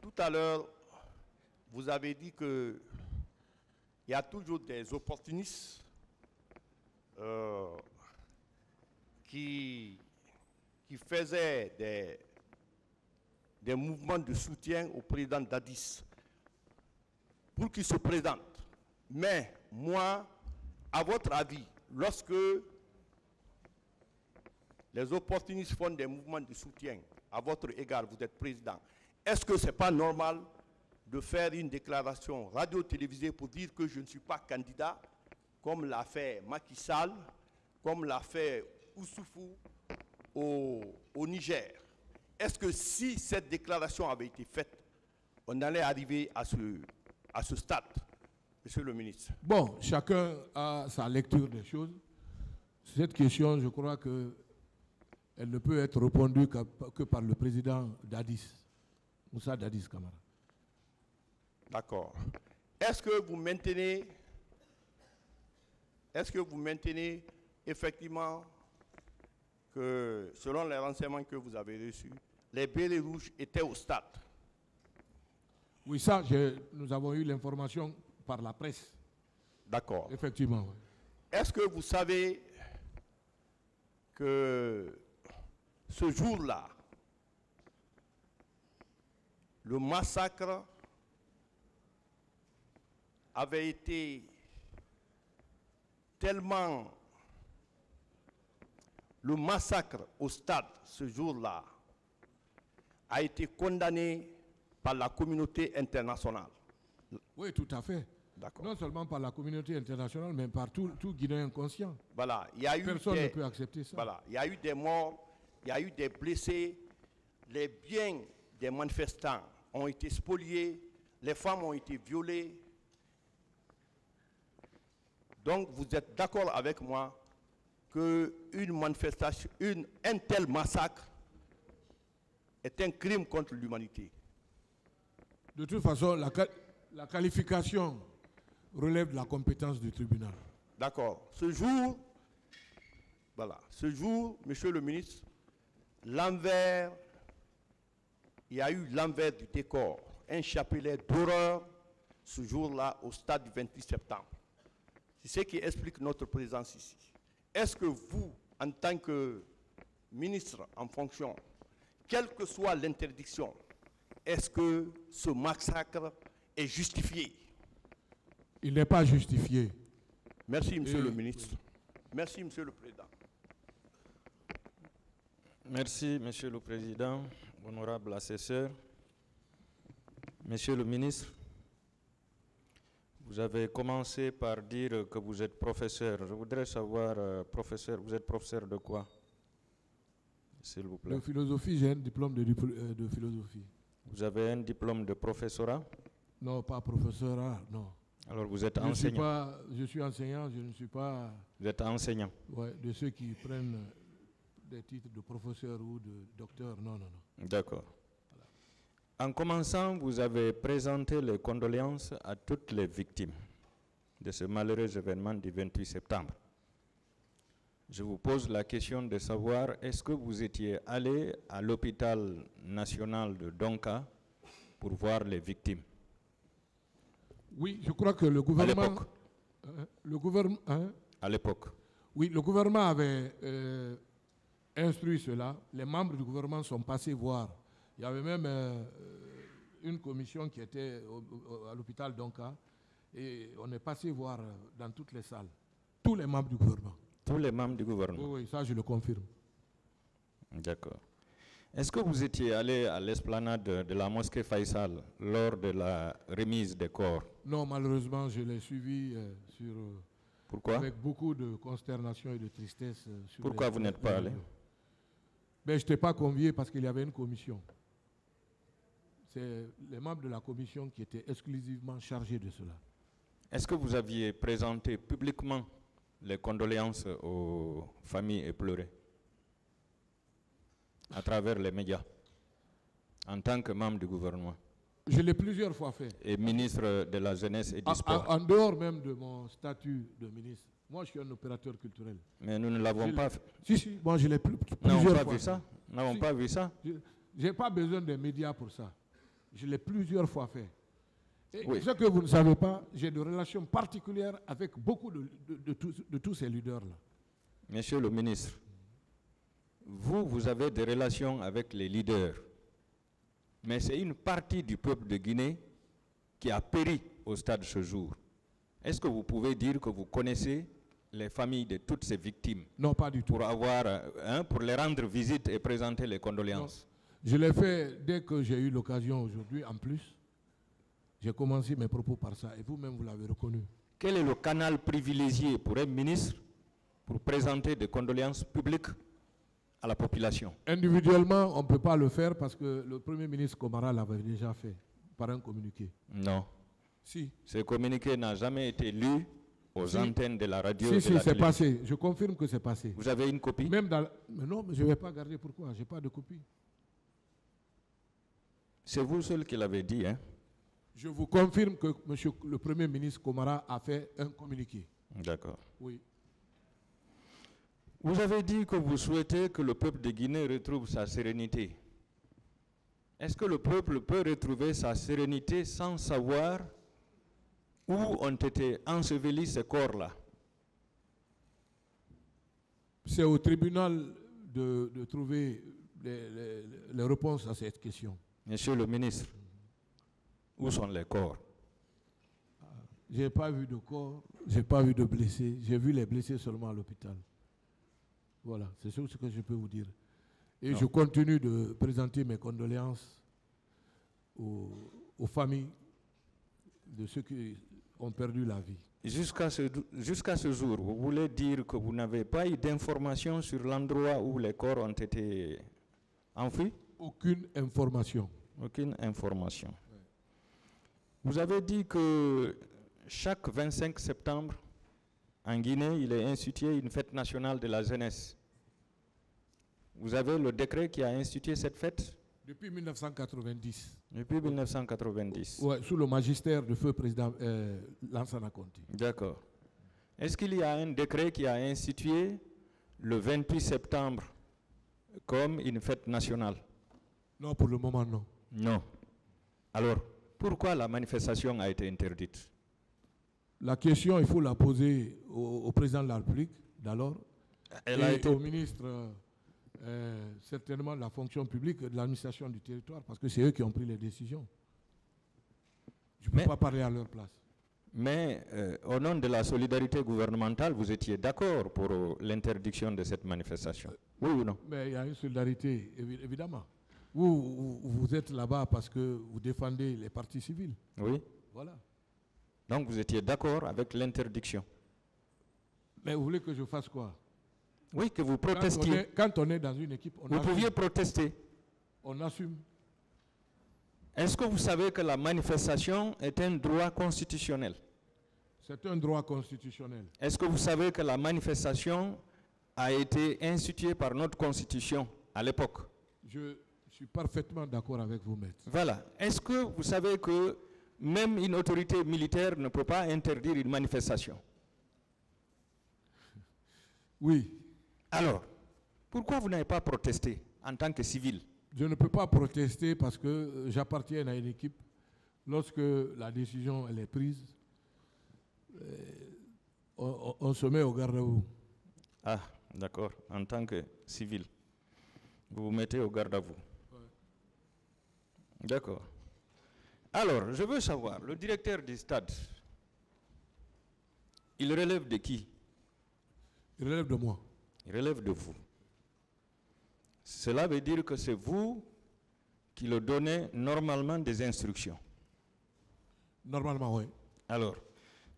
Tout à l'heure, vous avez dit qu'il y a toujours des opportunistes qui faisaient des mouvements de soutien au président Dadis pour qu'il se présente. Mais moi, à votre avis, lorsque les opportunistes font des mouvements de soutien à votre égard, vous êtes président, est-ce que ce n'est pas normal de faire une déclaration radio-télévisée pour dire que je ne suis pas candidat, comme l'a fait Macky Sall, comme l'a fait Issoufou au Niger? Est-ce que si cette déclaration avait été faite, on allait arriver à ce stade, Monsieur le ministre? Bon, chacun a sa lecture des choses. Cette question, je crois qu'elle ne peut être répondue que par le président Dadis, Moussa Dadis Camara. D'accord. Est-ce que vous maintenez effectivement que, selon les renseignements que vous avez reçus, les bérets rouges étaient au stade? Oui, ça, nous avons eu l'information par la presse. D'accord. Effectivement, oui. Est-ce que vous savez que ce jour-là, le massacre avait été tellement... Le massacre au stade, ce jour-là, a été condamné par la communauté internationale? Oui, tout à fait. Non seulement par la communauté internationale, mais par tout Guinéen conscient. Voilà. Personne ne peut accepter ça. Voilà. Il y a eu des morts, il y a eu des blessés, les biens des manifestants ont été spoliés, les femmes ont été violées. Donc vous êtes d'accord avec moi qu'une manifestation, un tel massacre est un crime contre l'humanité? De toute façon, la qualification relève de la compétence du tribunal. D'accord. Ce jour, Monsieur le ministre, l'envers, il y a eu l'envers du décor, un chapelet d'horreur ce jour-là au stade du 28 septembre. C'est ce qui explique notre présence ici. Est-ce que vous, en tant que ministre en fonction, quelle que soit l'interdiction, est-ce que ce massacre est justifié? Il n'est pas justifié. Merci, Monsieur le ministre. Merci, Monsieur le Président. Merci, Monsieur le Président, honorable assesseur. Monsieur le ministre, vous avez commencé par dire que vous êtes professeur. Je voudrais savoir, professeur, vous êtes professeur de quoi, s'il vous plaît? De philosophie, j'ai un diplôme de philosophie. Vous avez un diplôme de professorat? Non, pas professorat, non. Alors vous êtes enseignant? Je suis enseignant, je ne suis pas... Vous êtes enseignant? Oui, de ceux qui prennent des titres de professeur ou de docteur, non, non, non. D'accord. En commençant, vous avez présenté les condoléances à toutes les victimes de ce malheureux événement du 28 septembre. Je vous pose la question de savoir, est-ce que vous étiez allé à l'hôpital national de Donka pour voir les victimes? Oui, je crois que le gouvernement... À l'époque? Le gouvernement... À l'époque? Oui, le gouvernement avait instruit cela. Les membres du gouvernement sont passés voir. Il y avait même une commission qui était à l'hôpital Donka et on est passé voir dans toutes les salles. Tous les membres du gouvernement. Tous les membres du gouvernement? Oui, oui, ça je le confirme. D'accord. Est-ce que vous étiez allé à l'esplanade de la mosquée Faisal lors de la remise des corps? Non, malheureusement, je l'ai suivi Pourquoi? avec beaucoup de consternation et de tristesse. Pourquoi vous n'êtes pas allé? Ben, je n'étais pas convié parce qu'il y avait une commission. C'est les membres de la commission qui étaient exclusivement chargés de cela. Est-ce que vous aviez présenté publiquement les condoléances aux familles éplorées à travers les médias en tant que membre du gouvernement? Je l'ai plusieurs fois fait. Et ministre de la Jeunesse et du Sport? En dehors même de mon statut de ministre. Moi, je suis un opérateur culturel. Mais nous ne l'avons pas fait. Si, moi je l'ai plusieurs fois. Nous n'avons pas vu ça. Je n'ai pas besoin des médias pour ça. Je l'ai plusieurs fois fait. Et Oui. ce que vous ne savez pas, j'ai des relations particulières avec beaucoup de tous ces leaders-là. Monsieur le ministre, vous avez des relations avec les leaders, mais c'est une partie du peuple de Guinée qui a péri au stade ce jour. Est-ce que vous pouvez dire que vous connaissez les familles de toutes ces victimes? Non, pas du tout. Pour les rendre visite et présenter les condoléances? Non. Je l'ai fait dès que j'ai eu l'occasion aujourd'hui, en plus. J'ai commencé mes propos par ça, et vous-même, vous l'avez reconnu. Quel est le canal privilégié pour un ministre pour présenter des condoléances publiques à la population? Individuellement, on ne peut pas le faire parce que le Premier ministre Komara l'avait déjà fait par un communiqué. Non. Si. Ce communiqué n'a jamais été lu aux antennes de la radio. Si, c'est passé. Je confirme que c'est passé. Vous avez une copie? Même dans mais non, mais je ne vais pas garder. Pourquoi? Je n'ai pas de copie. C'est vous seul qui l'avez dit, hein? Je vous confirme que monsieur le Premier ministre Komara a fait un communiqué. D'accord. Oui. Vous avez dit que vous souhaitez que le peuple de Guinée retrouve sa sérénité. Est-ce que le peuple peut retrouver sa sérénité sans savoir où ont été ensevelis ces corps-là? C'est au tribunal de trouver les réponses à cette question. Monsieur le ministre, où sont les corps? Je n'ai pas vu de corps, je n'ai pas vu de blessés. J'ai vu les blessés seulement à l'hôpital. Voilà, c'est ce que je peux vous dire. Et je continue de présenter mes condoléances aux familles de ceux qui ont perdu la vie. Jusqu'à ce jour, vous voulez dire que vous n'avez pas eu d'informations sur l'endroit où les corps ont été enfouis? Aucune information. Aucune information. Oui. Vous avez dit que chaque 25 septembre, en Guinée, il est institué une fête nationale de la jeunesse. Vous avez le décret qui a institué cette fête? Depuis 1990. Depuis 1990. Ouais, sous le magistère du feu président Lansana Conté. D'accord. Est-ce qu'il y a un décret qui a institué le 28 septembre comme une fête nationale? Non, pour le moment, non. Non. Alors, pourquoi la manifestation a été interdite? La question, il faut la poser au président de la République, d'alors, et au ministre, certainement, de la fonction publique et de l'administration du territoire, parce que c'est eux qui ont pris les décisions. Je ne peux pas parler à leur place. Mais au nom de la solidarité gouvernementale, vous étiez d'accord pour l'interdiction de cette manifestation? Oui ou non? Mais il y a une solidarité, évidemment. Vous êtes là-bas parce que vous défendez les partis civils. Oui. Voilà. Donc vous étiez d'accord avec l'interdiction? Mais vous voulez que je fasse quoi? Oui, que vous protestiez. Quand on est dans une équipe, on vous pouviez protester. On assume. Est-ce que vous savez que la manifestation est un droit constitutionnel? C'est un droit constitutionnel. Est-ce que vous savez que la manifestation a été instituée par notre constitution à l'époque? Je suis parfaitement d'accord avec vous, maître. Voilà. Est-ce que vous savez que même une autorité militaire ne peut pas interdire une manifestation? Oui. Alors, pourquoi vous n'avez pas protesté en tant que civil? Je ne peux pas protester parce que j'appartiens à une équipe. Lorsque la décision elle est prise, on se met au garde-à-vous. Ah, d'accord. En tant que civil, vous vous mettez au garde-à-vous. Ouais. D'accord. Alors, je veux savoir, le directeur du stade, il relève de qui? Il relève de moi. Il relève de vous. Cela veut dire que c'est vous qui le donnez normalement des instructions. Normalement, oui. Alors,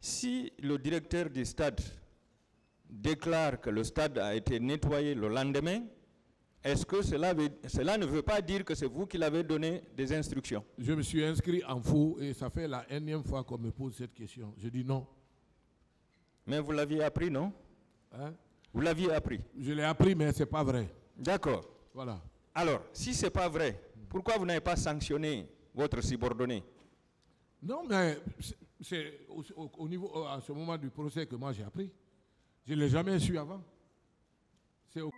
si le directeur du stade déclare que le stade a été nettoyé le lendemain, est-ce que cela ne veut pas dire que c'est vous qui l'avez donné des instructions? Je me suis inscrit en faux et ça fait la énième fois qu'on me pose cette question. Je dis non. Mais vous l'aviez appris, non? Hein? Vous l'aviez appris? Je l'ai appris, mais ce n'est pas vrai. D'accord. Voilà. Alors, si ce n'est pas vrai, pourquoi vous n'avez pas sanctionné votre subordonné? Non, mais c'est au niveau, à ce moment du procès que moi j'ai appris. Je ne l'ai jamais su avant. C'est au